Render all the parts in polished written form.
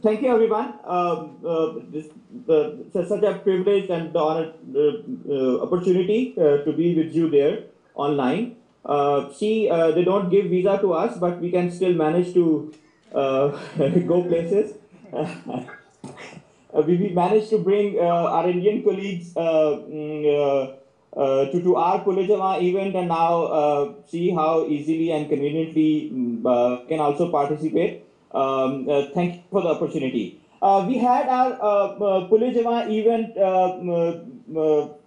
Thank you, everyone. This such a privilege and honor opportunity to be with you there online. They don't give visa to us, but we can still manage to go places. We managed to bring our Indian colleagues to our Pulajama event, and now see how easily and conveniently can also participate. Thank you for the opportunity. We had our Pulajama event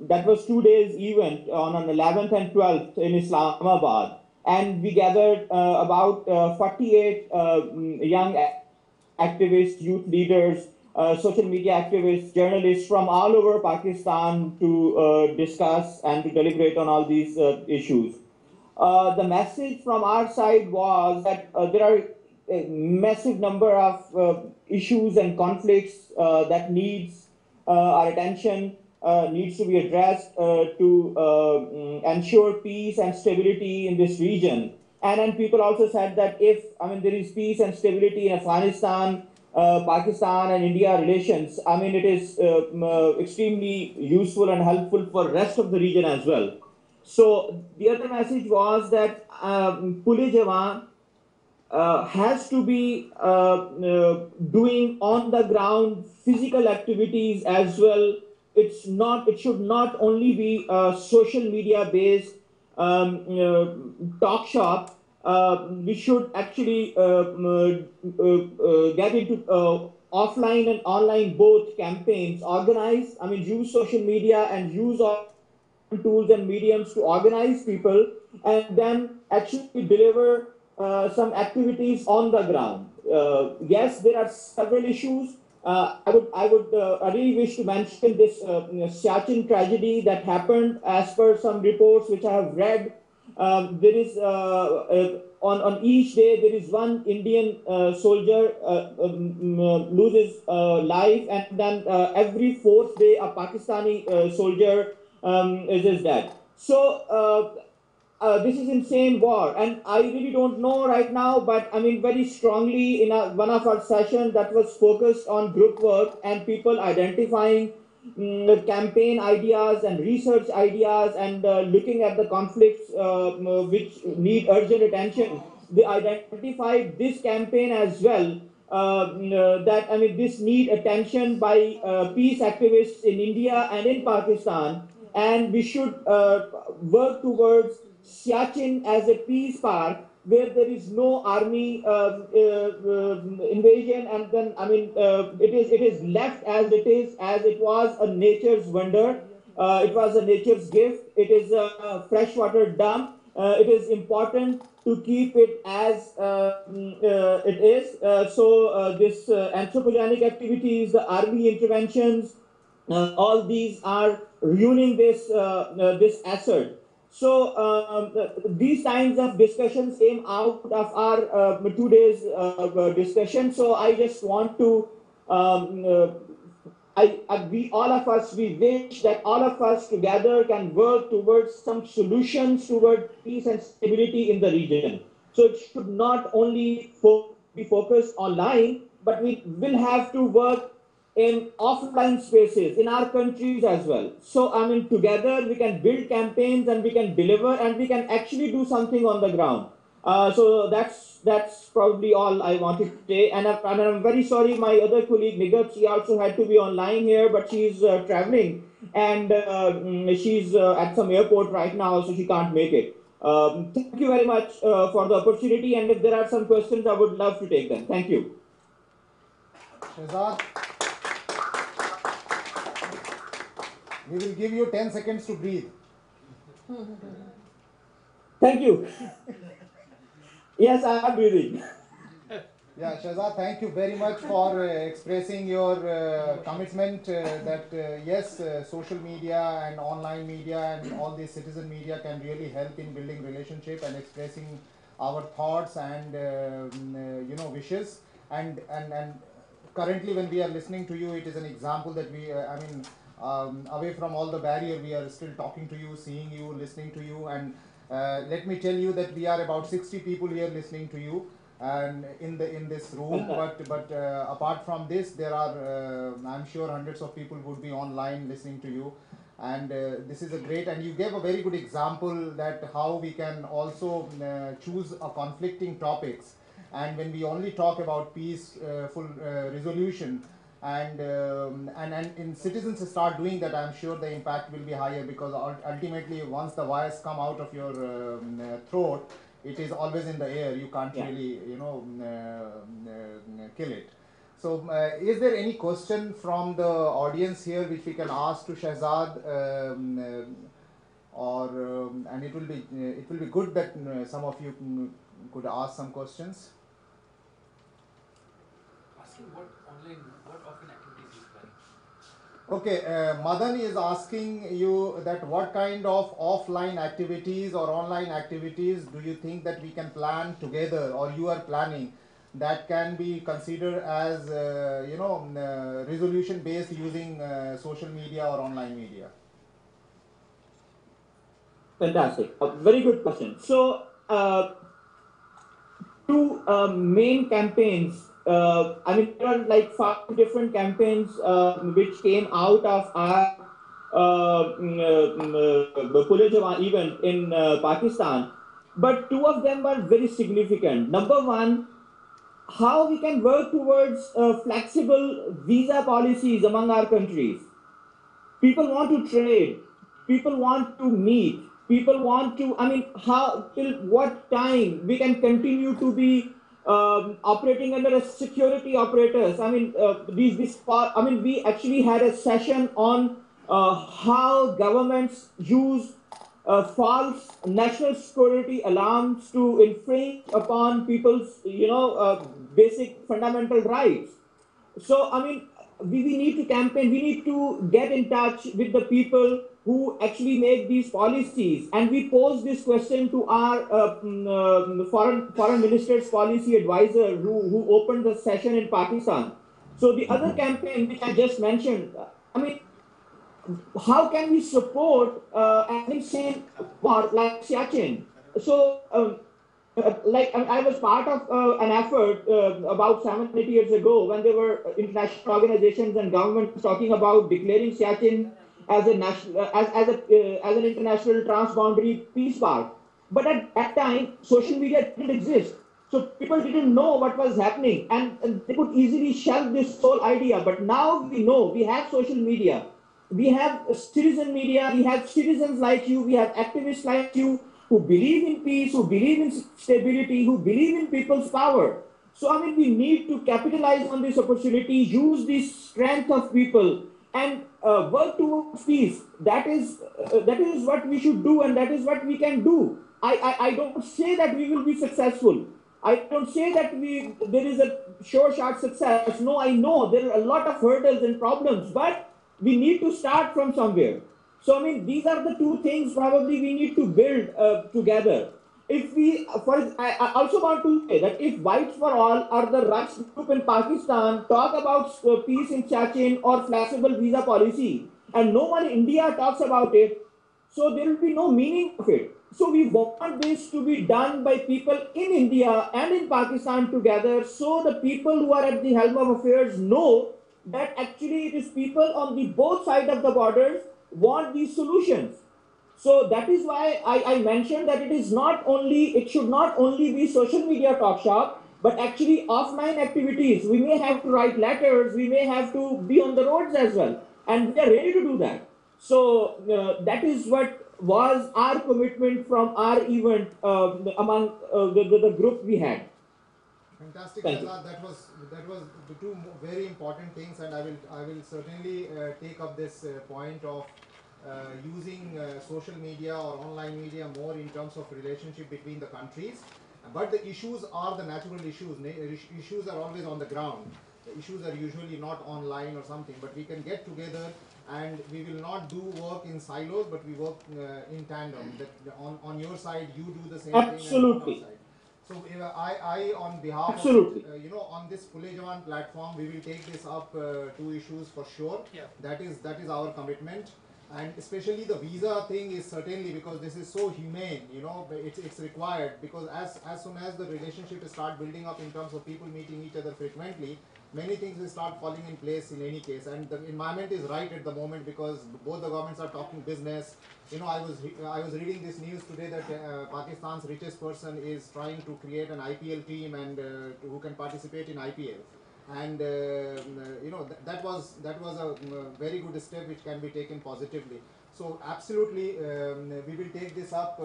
that was 2 days event on 11th and 12th in Islamabad, and we gathered about 48 young activists, youth leaders, social media activists, journalists from all over Pakistan to discuss and to deliberate on all these issues. The message from our side was that there are a massive number of issues and conflicts that needs our attention, needs to be addressed to ensure peace and stability in this region. And then people also said that if, there is peace and stability in Afghanistan, Pakistan and India relations, it is extremely useful and helpful for rest of the region as well. So the other message was that Pule Jawan has to be doing on the ground physical activities as well. It should not only be social media based talk shop. We should actually get into offline and online both campaigns, organize, use social media and use tools and mediums to organize people, and then actually deliver some activities on the ground. Yes, there are several issues. I really wish to mention this Siachen tragedy that happened. As per some reports which I have read, there is on each day there is one Indian soldier loses life, and then every fourth day a Pakistani soldier is dead. So this is insane war, and I really don't know right now, but very strongly in one of our sessions that was focused on group work and people identifying campaign ideas and research ideas and looking at the conflicts which need urgent attention. They identified this campaign as well. That this need attention by peace activists in India and in Pakistan, and we should work towards Siachen as a peace park where there is no army invasion, and then it is left as it was a nature's wonder. It was a nature's gift. It is a freshwater dump. It is important to keep it as it is. So this anthropogenic activities, the army interventions, all these are ruining this asset. So these kinds of discussions came out of our 2 days discussion. So I just want to, we all of us, we wish that all of us together can work towards some solutions toward peace and stability in the region. So it should not only be focused online, but we will have to work in offline spaces in our countries as well. So together we can build campaigns and we can deliver and we can actually do something on the ground. So that's probably all I wanted to say. And I'm very sorry, my other colleague Nigat, she also had to be online here, but she's traveling, and she's at some airport right now, so she can't make it. Thank you very much for the opportunity, and if there are some questions, I would love to take them. Thank you. Shehzad, we will give you 10 seconds to breathe. Thank you. Yes, I am breathing. Yeah, Shehzad, thank you very much for expressing your commitment that yes, social media and online media and all these citizen media can really help in building relationship and expressing our thoughts and wishes. And currently when we are listening to you, it is an example that we, away from all the barrier, we are still talking to you, seeing you, listening to you. And let me tell you that we are about 60 people here listening to you. and in this room. But apart from this, there are I'm sure hundreds of people would be online listening to you, and this is a great, and you gave a very good example that how we can also choose a conflicting topics, and when we only talk about peaceful resolution, and in citizens start doing that, I'm sure the impact will be higher, because ultimately once the wires come out of your throat, it is always in the air. You can't really, kill it. So, is there any question from the audience here which we can ask to Shehzad? And it will be good that some of you could ask some questions. Asking what offline activities is planning. Okay, Madan is asking you that what kind of offline activities or online activities do you think that we can plan together, or you are planning, that can be considered as resolution based using social media or online media? Fantastic. A very good question. So, two main campaigns. There are like 5 different campaigns which came out of our Pule Jawan event in Pakistan, but 2 of them were very significant. Number one, how we can work towards flexible visa policies among our countries. People want to trade, people want to meet, people want to, how, till what time we can continue to be operating under a security operators. We actually had a session on how governments use false national security alarms to infringe upon people's, basic fundamental rights. So, we need to campaign, we need to get in touch with the people who actually make these policies. And we posed this question to our foreign minister's policy advisor who opened the session in Pakistan. So the other campaign which I just mentioned, how can we support an insane war like Siachen? So, I was part of an effort about 7-8 years ago, when there were international organizations and governments talking about declaring Siachen as a national, as an international transboundary peace park. But at that time, social media didn't exist. So people didn't know what was happening, and they could easily shelve this whole idea. But now we know, we have social media, we have citizen media, we have citizens like you, we have activists like you, who believe in peace, who believe in stability, who believe in people's power. So, we need to capitalize on this opportunity, use the strength of people, and work towards peace. That is what we should do, and that is what we can do. I don't say that we will be successful. I don't say that there is a sure shot success. No, I know there are a lot of hurdles and problems, but we need to start from somewhere. So, these are the 2 things probably we need to build together. If we, I also want to say that if Whites for All or the Raqs group in Pakistan talk about peace in Siachen or flexible visa policy, and no one in India talks about it, so there will be no meaning of it. So we want this to be done by people in India and in Pakistan together, so the people who are at the helm of affairs know that actually it is people on the both sides of the borders want these solutions. So that is why I mentioned that it should not only be social media talk shop, but actually offline activities. We may have to write letters, we may have to be on the roads as well, and we are ready to do that. So that is what was our commitment from our event among the group we had. Fantastic, Shehzad. That was the 2 very important things, and I will certainly take up this point of using social media or online media more in terms of relationship between the countries. But the issues are the natural issues. Issues are always on the ground. The issues are usually not online or something, but we can get together, and we will not do work in silos, but we work in tandem. That on your side, you do the same thing. Absolutely. And on our side. So I on behalf Absolutely. of on this Pule Jawan platform, we will take this up 2 issues for sure. Yeah. That is our commitment. And especially the visa thing is certainly, because this is so humane, you know, it's required, because as soon as the relationship start building up in terms of people meeting each other frequently, many things will start falling in place in any case. And the environment is right at the moment, because both the governments are talking business. You know, I was reading this news today that Pakistan's richest person is trying to create an IPL team and who can participate in IPL. And you know, that was a very good step which can be taken positively. So absolutely, we will take this up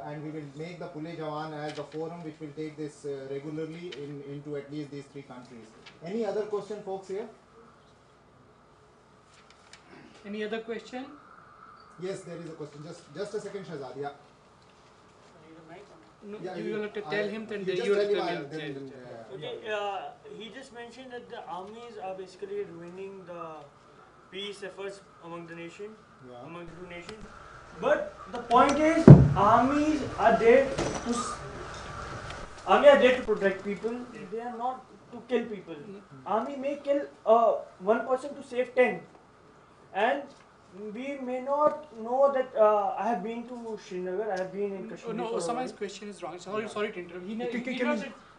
and we will make the Pule Jawan as a forum which will take this regularly into at least these 3 countries. Any other question, folks, here? Any other question? Yes, there is a question. Just a second, Shahzad. Yeah. No, Yeah, you will have to tell him, then you you just will tell tell him, him. Okay, he just mentioned that the armies are basically ruining the peace efforts among the nation, among the 2 nations. But the point is, armies are there to protect people. They are not to kill people. Army may kill one person to save 10, and we may not know that. I have been to Srinagar. I have been in Kashmir. No, Osama's question is wrong. Sorry to interrupt.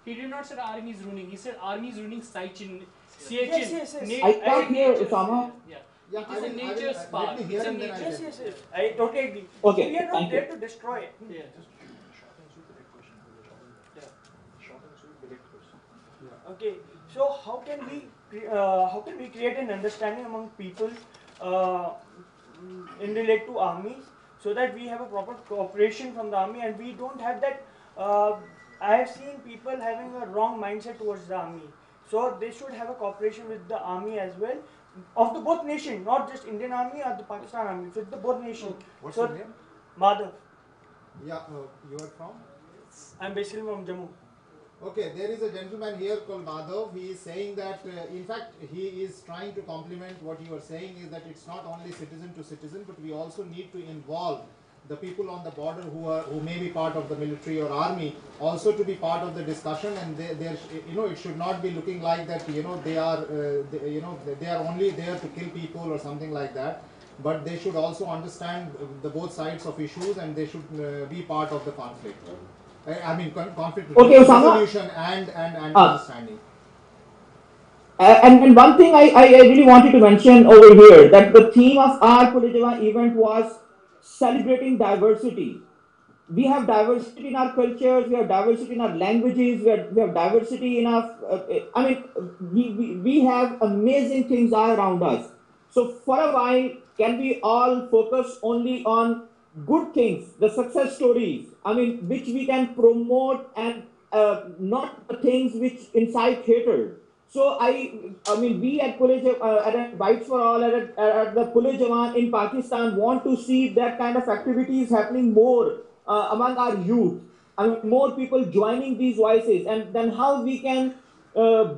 He did not say army is ruining. He said army is ruining Siachen. Yes. I can't hear Osama. Yeah. Yeah, It is a nature's part. Let me hear It's a him, then I nature. Yes. I totally agree. Okay, We are not thank there you. to destroy it. Yeah. Okay, so how can we create an understanding among people in relate to armies, so that we have a proper cooperation from the army, and we don't have that. I have seen people having a wrong mindset towards the army, so they should have a cooperation with the army as well, of the both nation, not just Indian army or the Pakistan army, with the both nation. What's So your name? Madhav, Yeah, you are from? I'm basically from Jammu. Okay, there is a gentleman here called Madhav. He is saying that, in fact, he is trying to complement what you are saying, is that it's not only citizen to citizen, but we also need to involve the people on the border who may be part of the military or army also to be part of the discussion. And you know, it should not be looking like that, you know, they are only there to kill people or something like that. But they should also understand the both sides of issues, and they should be part of the conflict. I mean, conflict resolution and understanding. And one thing I really wanted to mention over here, that the theme of our Pule Jawan event was celebrating diversity. We have diversity in our cultures, we have diversity in our languages, we have diversity in our, we have amazing things all around us. So for a while, can we all focus only on good things, the success stories, which we can promote, and not the things which incite hatred. So we at at Bites for All, at the Pule Jawan in Pakistan, want to see that kind of activities happening more among our youth. More people joining these voices, and then how we can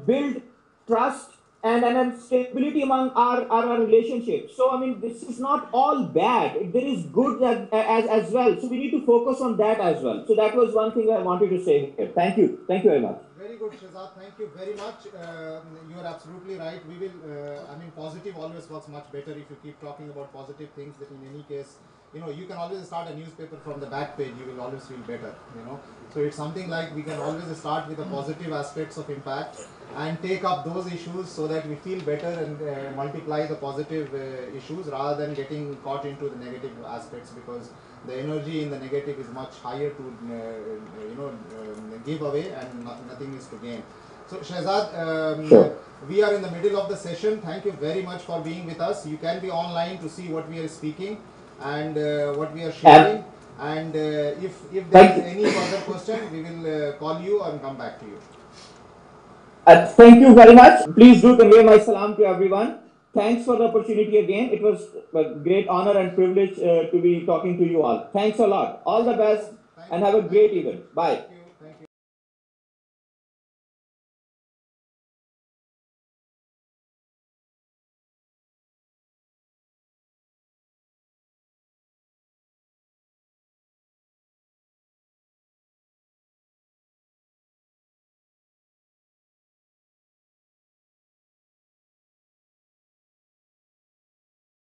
build trust and stability among our relationships. So this is not all bad. There is good as well. So we need to focus on that as well. So that was one thing I wanted to say here. Thank you very much. Very good, Shahzad. Thank you very much. You are absolutely right. We will. Positive always works much better if you keep talking about positive things. That in any case, you know, you can always start a newspaper from the back page. You will always feel better. You know, so it's something like we can always start with the positive aspects of impact and take up those issues so that we feel better and multiply the positive issues rather than getting caught into the negative aspects, because the energy in the negative is much higher to give away, and nothing is to gain. So Shahzad, Sure. We are in the middle of the session. Thank you very much for being with us. You can be online to see what we are speaking and what we are sharing. And if there is any further question, we will call you and come back to you. Thank you very much. Please do convey my salam to everyone. Thanks for the opportunity again. It was a great honor and privilege to be talking to you all. Thanks a lot. All the best and have a great evening. Bye.